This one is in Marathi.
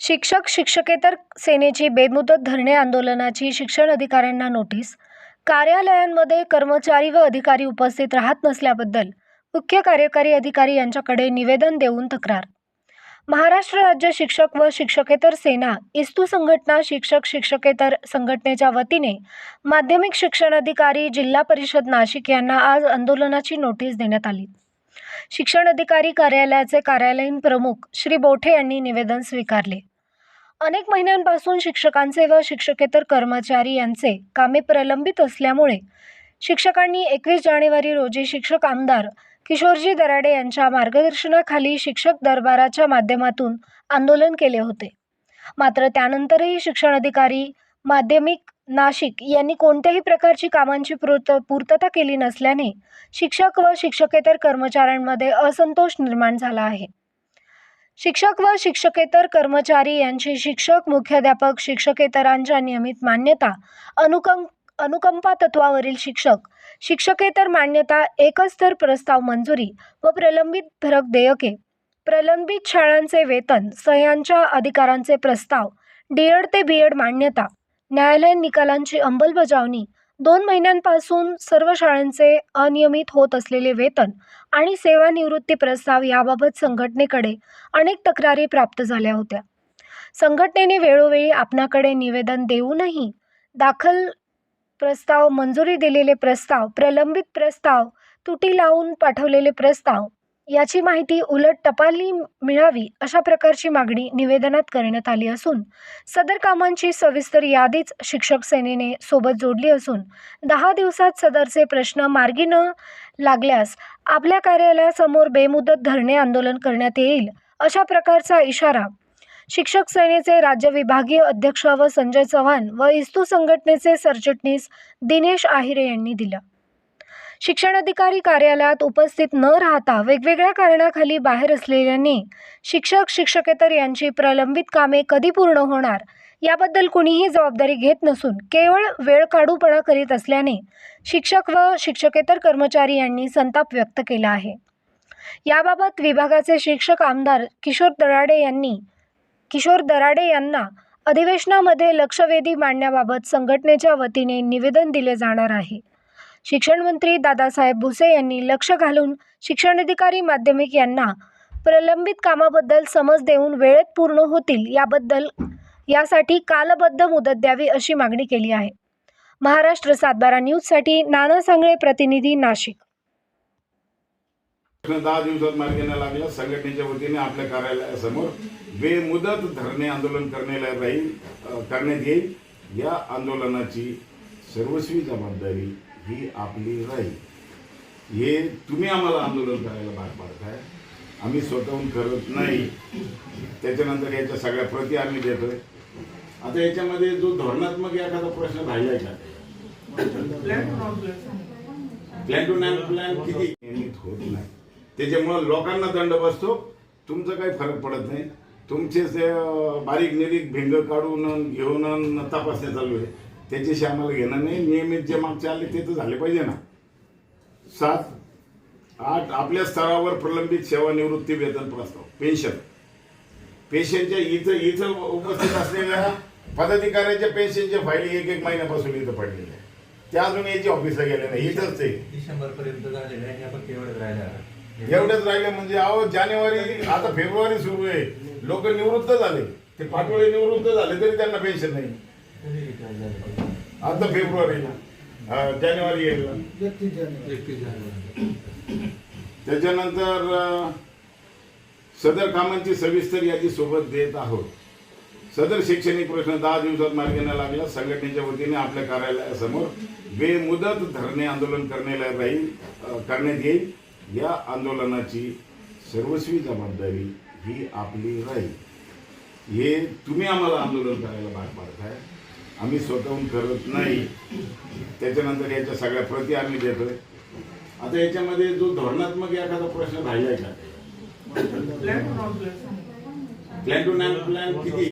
शिक्षक शिक्षकेतर सेनेची बेमुदत धरणे आंदोलनाची शिक्षण अधिकाऱ्यांना नोटीस। कार्यालयांमध्ये कर्मचारी व अधिकारी उपस्थित राहत नसल्याबद्दल मुख्य कार्यकारी अधिकारी यांच्याकडे निवेदन देऊन तक्रार। महाराष्ट्र राज्य शिक्षक व शिक्षकेतर सेना इस्तू संघटना शिक्षक शिक्षकेतर संघटनेच्या वतीने माध्यमिक शिक्षण अधिकारी जिल्हा परिषद नाशिक यांना आज आंदोलनाची नोटीस देण्यात आली। शिक्षण अधिकारी कार्यालयाचे कार्यालयीन प्रमुख श्री बोठे यांनी निवेदन स्वीकारले। अनेक महिन्यांपासून शिक्षकांचे व शिक्षकेतर कर्मचारी यांचे कामे प्रलंबित असल्यामुळे शिक्षकांनी 21 जानेवारी रोजी शिक्षक आमदार किशोरजी दराडे यांच्या मार्गदर्शनाखाली शिक्षक दरबाराच्या माध्यमातून आंदोलन केले होते। मात्र त्यानंतरही शिक्षण अधिकारी माध्यमिक नाशिक यांनी कोणत्याही प्रकारची कामांची पूर्तता केली नसल्याने शिक्षक व शिक्षकेतर कर्मचाऱ्यांमध्ये असंतोष निर्माण झाला आहे। शिक्षक व शिक्षकेतर कर्मचारी यांची शिक्षक मुख्याध्यापक शिक्षकेतरांच्या नियमित मान्यता अनुकंपा तत्वावरील शिक्षक शिक्षकेतर मान्यता एकस्तर प्रस्ताव मंजुरी व प्रलंबित फरक देयके प्रलंबित शाळांचे वेतन सह्यांच्या अधिकारांचे प्रस्ताव डी.एड. ते बी.एड. मान्यता न्यायालयीन निकालांची अंमलबजावणी 2 महिन्यांपासून सर्व शाळांचे अनियमित होत असलेले वेतन आणि सेवानिवृत्ती प्रस्ताव याबाबत संघटनेकडे अनेक तक्रारी प्राप्त झाल्या होत्या। संघटनेने वेळोवेळी आपणाकडे निवेदन देऊनही दाखल प्रस्ताव मंजुरी दिलेले प्रस्ताव प्रलंबित प्रस्ताव तुटी लावून पाठवलेले प्रस्ताव याची माहिती उलट टपाली मिळावी अशा प्रकारची मागणी निवेदनात करण्यात आली असून सदर कामांची सविस्तर यादीच शिक्षक सेनेने सोबत जोडली असून 10 दिवसात सदरचे प्रश्न मार्गी न लागल्यास आपल्या कार्यालयासमोर बेमुदत धरणे आंदोलन करण्यात येईल अशा प्रकारचा इशारा शिक्षक सेनेचे राज्य विभागीय अध्यक्ष व संजय चव्हाण व इस्तू संघटनेचे सरचिटणीस दिनेश आहिरे यांनी दिला। शिक्षण अधिकारी कार्यालयात उपस्थित न राहता वेगवेगळ्या कारणाखाली बाहेर असलेल्याने शिक्षक शिक्षकेतर यांची प्रलंबित कामे कधी पूर्ण होणार याबद्दल कुणीही जबाबदारी घेत नसून केवळ वेळ काढूपणा करीत असल्याने शिक्षक व शिक्षकेतर कर्मचारी यांनी संताप व्यक्त केला आहे। याबाबत विभागाचे शिक्षक आमदार किशोर दराडे यांना अधिवेशनामध्ये लक्षवेधी मांडण्याबाबत संघटनेच्या वतीने निवेदन दिले जाणार आहे। शिक्षण मंत्री दादासाहेब भुसे यांनी लक्ष घालून शिक्षण अधिकारी माध्यमिक यांना प्रलंबित कामाबद्दल समज देऊन वेळेत पूर्ण होतील यासाठी कालबद्ध मुदत द्यावी अशी मागणी केली आहे। महाराष्ट्र 7/12 न्यूजसाठी नाना सांगळे, प्रतिनिधी नाशिक। 10 दिवसात मार्गी न लागला संघटनेच्या वतीने आपल्या कार्यालयासमोर बेमुदत धरणे आंदोलन करण्यात येईल। या आंदोलनाची सर्वस्वी जबाबदारी ही आपली राहील। हे तुम्ही आम्हाला आंदोलन करायला भाग पाडताय, आम्ही स्वतःहून करत नाही। त्याच्यानंतर याच्या सगळ्या प्रती आम्ही देतोय। आता याच्यामध्ये जो धोरणात्मक एखादा प्रश्न राहिलाय का, प्लॅन टू प्लॅन किती नियमित होत नाही, त्याच्यामुळे लोकांना दंड बसतो, तुमचं काही फरक पडत नाही। तुमचे बारीक निरीक भिंग काढून घेऊन तपासण्या चालू आहे, त्याच्याशी आम्हाला घेणं नाही। नियमित जे मागचे आले ते तर झाले पाहिजे ना। 7, 8 आपल्या स्तरावर प्रलंबित सेवानिवृत्ती वेतन प्रस्ताव पेन्शनच्या इथं उपस्थित असलेल्या पदाधिकाऱ्याच्या पेन्शनच्या फायली 1 महिन्यापासून इथं पडलेल्या आहे, त्या अजून याची ऑफिसला गेले नाही। इथंच आहे, डिसेंबर पर्यंत झालेलं आहे, एवढेच राहिले म्हणजे जानेवारी आता फेब्रुवारी सुरू आहे, लोक निवृत्त झाले, ते पाटोळे निवृत्त झाले तरी त्यांना पेन्शन नाही। आता फेब्रुवारीला जानेवारी येईल, 31 जानेवारी। त्याच्यानंतर सदर कामांची सविस्तर यादी सोबत देत आहोत। सदर शैक्षणिक प्रश्न 10 दिवसात मार्गी न लागला संघटनेच्या वतीने आपल्या कार्यालयासमोर बेमुदत धरणे आंदोलन करण्यात येईल। या आंदोलनाची सर्वस्वी जबाबदारी ही आपली राहील। हे तुम्ही आम्हाला आंदोलन करायला भाग पाडताय, आम्ही स्वतःहून करत नाही। त्याच्यानंतर याच्या सगळ्या प्रती आम्ही देतोय। आता याच्यामध्ये जो धोरणात्मक एखादा प्रश्न राहिलाय का, प्लॅन टू प्लॅन किती